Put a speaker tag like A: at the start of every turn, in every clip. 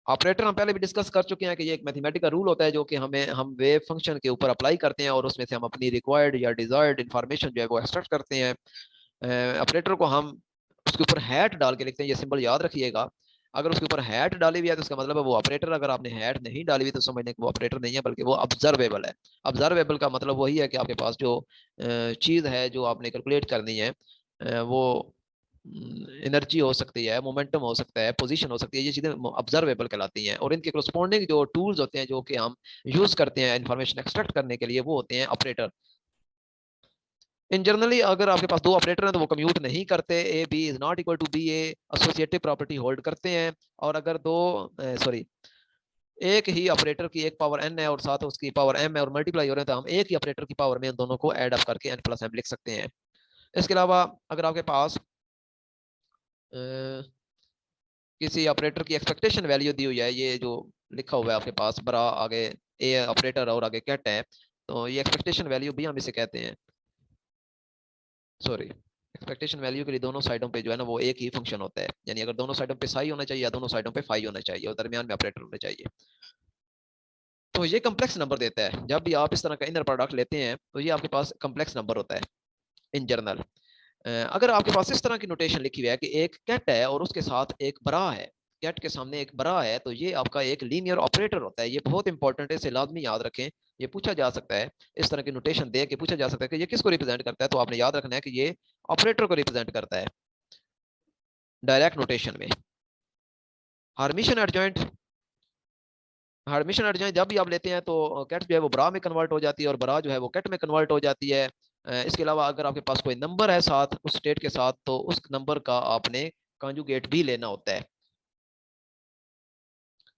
A: Operator हम पहले भी डिस्कस कर चुके हैं कि ये एक मैथमेटिकल रूल होता है जो कि हम वेव फंक्शन के ऊपर अप्लाई करते हैं और उसमें से हम अपनी रिक्वायर्ड या डिजायर्ड इंफॉर्मेशन जो है वो एक्सट्रैक्ट करते हैं। ऑपरेटर को हम उसके ऊपर हैट डाल के लिखते हैं, ये सिंबल याद रखिएगा। अगर उसके ऊपर हैट डाली हुई है तो उसका मतलब है वो ऑपरेटर, अगर आपने हैट नहीं डाली हुई तो समझने कि वो ऑपरेटर नहीं है बल्कि वो ऑब्जर्वेबल है। ऑब्जर्वेबल का मतलब वही है कि आपके पास जो चीज है जो आपने कैलकुलेट करनी है वो एनर्जी हो सकती है, मोमेंटम हो सकता है, पोजीशन हो सकती है, ये चीजें ऑब्जर्वेबल कहलाती हैं। और इनके करस्पॉन्डिंग जो टूल्स होते हैं जो कि हम यूज करते हैं इंफॉर्मेशन एक्सट्रैक्ट करने के लिए वो होते हैं ऑपरेटर। इन जनरली अगर आपके पास दो ऑपरेटर हैं तो वो कम्यूट नहीं करते, a b is not equal to b a, associative property hold करते हैं। और अगर दो सॉरी एक ही ऑपरेटर की एक पावर एन है और साथ उसकी पावर एम है और मल्टीप्लाई हो रहे हैं तो हम एक ही ऑपरेटर की पावर में इन दोनों को ऐड अप करके एन प्लस एम लिख सकते हैं। इसके अलावा अगर आपके पास किसी ऑपरेटर की एक्सपेक्टेशन वैल्यू दी हुई है, ये जो लिखा हुआ है आपके पास बड़ा आगे ए ऑपरेटर और आगे कैट है, तो ये एक्सपेक्टेशन वैल्यू भी हम इसे कहते हैं। सॉरी, एक्सपेक्टेशन वैल्यू के लिए दोनों साइडों पे जो है ना वो एक ही फंक्शन होता है, यानी अगर दोनों साइडों पे साई होना चाहिए या दोनों साइडों पे फाई होना चाहिए और दरमियान में ऑपरेटर होना चाहिए। तो ये कम्प्लेक्स नंबर देता है। जब भी आप इस तरह का इनर प्रोडक्ट लेते हैं तो ये आपके पास कम्प्लेक्स नंबर होता है इन जनरल। अगर आपके पास इस तरह की नोटेशन लिखी हुई है कि एक कैट है और उसके साथ एक बरा है, कैट के सामने एक बरा है, तो ये आपका एक लीनियर ऑपरेटर होता है। ये बहुत इंपॉर्टेंट है, इसे लाजमी याद रखें। ये पूछा जा सकता है, इस तरह की नोटेशन दे के पूछा जा सकता है कि ये किसको रिप्रेजेंट करता है, तो आपने याद रखना है कि ये ऑपरेटर को रिप्रेजेंट करता है डायरेक्ट नोटेशन में। हार्मिशन एडजॉइंट, हार्मिशन एडजॉइंट जब भी आप लेते हैं तो कैट जो है वो बरा में कन्वर्ट हो जाती है और बरा जो है वो कैट में कन्वर्ट हो जाती है। इसके अलावा अगर आपके पास कोई नंबर है साथ उस स्टेट के साथ तो उस नंबर का आपने कॉन्जुगेट भी लेना होता है।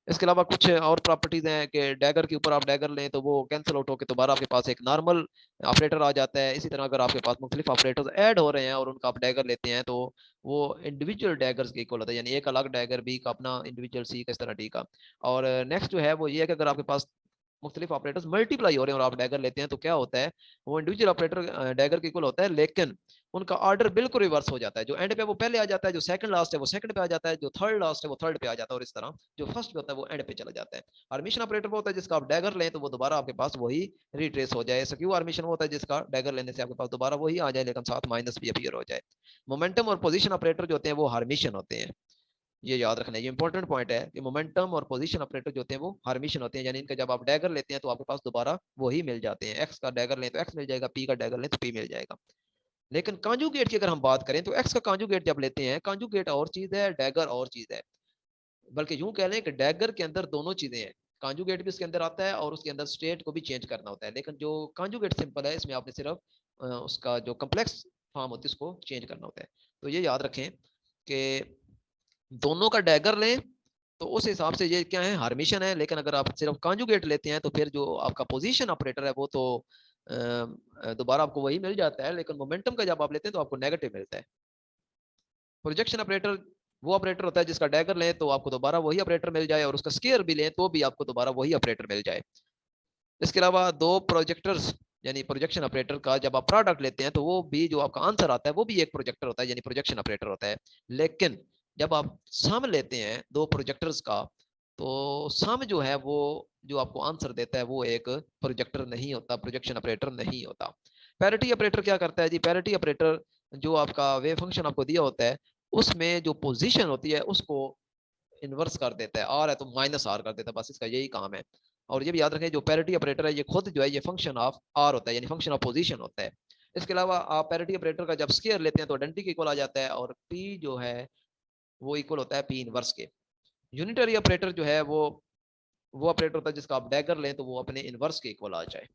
A: इसके अलावा कुछ और प्रॉपर्टीज हैं कि डैगर के ऊपर आप डैगर लें तो वो कैंसिल आउट होकर दोबारा आपके पास एक नॉर्मल ऑपरेटर आ जाता है। इसी तरह अगर आपके पास मुख्तलिफ ऑपरेटर्स ऐड हो रहे हैं और उनका आप डैगर लेते हैं तो वो इंडिविजुअल डैगर्स के इक्वल होता है, यानी एक अलग डैगर बी का अपना इंडिविजुअल सी का इस तरह डी का। और नेक्स्ट जो है वो ये है कि अगर आपके पास मुख्तलिफ ऑपरेटर्स मल्टीप्लाई हो रहे हैं और आप डैगर लेते हैं तो क्या होता है, वो इंडिविजुअल ऑपरेटर डैगर के इक्वल होता है लेकिन उनका ऑर्डर बिल्कुल रिवर्स हो जाता है। जो एंड पे वो पहले आ जाता है, जो सेकंड लास्ट है वो सेकंड पे आ जाता है, जो थर्ड लास्ट है वो थर्ड पे आ जाता है और इस तरह जो फर्स्ट पे होता है वो एंड पे चला जाता है। आर्मिशन ऑपरेटर वो होता है जिसका आप डैगर लें तो वो दोबारा आपके पास वही रिट्रेस हो जाए। सिक्योर आर्मिशन वो होता है जिसका डैगर लेने से आपके पास दोबारा वही आ जाए लेकिन साथ माइनस भी अपीयर हो जाए। मोमेंटम और पोजीशन ऑपरेटर जो होते हैं वो हार्मिशन होते हैं, ये याद रखना है। ये इंपॉर्टेंट पॉइंट है कि मोमेंटम और पोजीशन ऑपरेटर जो होते हैं वो हार्मिशन होते हैं, यानी इनका जब आप डैगर लेते हैं तो आपके पास दोबारा वही मिल जाते हैं। एक्स का डैगर लें तो एक्स मिल जाएगा, पी का डैगर लें तो पी मिल जाएगा। लेकिन कांजुगेट की अगर हम बात करें तो एक्स का कांजुगेट जब लेते हैं, कांजुगेट और चीज है, डैगर और चीज है। बल्कि यूं कह लें कि डैगर के अंदर दोनों चीजें हैं, कांजुगेट भी उसके अंदर आता है और उसके अंदर स्टेट को भी चेंज करना होता है। लेकिन जो कांजुगेट सिंपल है इसमें आपने सिर्फ उसका जो कम्प्लेक्स फॉर्म होती है उसको चेंज करना होता है। तो ये याद रखें कि दोनों का डैगर लें तो उस हिसाब से ये क्या है, हार्मिशन है। लेकिन अगर आप सिर्फ कांजुगेट लेते हैं तो फिर जो आपका पोजीशन ऑपरेटर है वो तो दोबारा आपको वही मिल जाता है, लेकिन मोमेंटम का जब आप लेते हैं तो आपको नेगेटिव मिलता है। प्रोजेक्शन ऑपरेटर वो ऑपरेटर होता है जिसका डैगर लें तो आपको दोबारा वही ऑपरेटर मिल जाए और उसका स्केयर भी लें तो भी आपको दोबारा वही ऑपरेटर मिल जाए। इसके अलावा दो प्रोजेक्टर्स यानी प्रोजेक्शन ऑपरेटर का जब आप प्रोडक्ट लेते हैं तो वो भी जो आपका आंसर आता है वो भी एक प्रोजेक्टर होता है यानी प्रोजेक्शन ऑपरेटर होता है। लेकिन जब आप सम लेते हैं दो प्रोजेक्टर्स का तो सम जो है वो जो आपको आंसर देता है वो एक प्रोजेक्टर नहीं होता, प्रोजेक्शन ऑपरेटर नहीं होता। पैरिटी ऑपरेटर क्या करता है जी, पैरिटी ऑपरेटर जो आपका वेव फंक्शन आपको दिया होता है उसमें जो पोजीशन होती है उसको इन्वर्स कर देता है, आर है तो माइनस आर कर देता है, बस इसका यही काम है। और ये भी याद रखें जो पैरिटी ऑपरेटर है ये खुद जो है ये फंक्शन ऑफ आर होता है यानी फंक्शन ऑफ पोजीशन होता है। इसके अलावा आप पैरिटी ऑपरेटर का जब स्केयर लेते हैं तो आइडेंटिटी इक्वल आ जाता है और पी जो है वो इक्वल होता है पी इनवर्स के। यूनिटरी ऑपरेटर जो है वो ऑपरेटर होता है जिसका आप डैगर लें तो वो अपने इनवर्स के इक्वल आ जाए।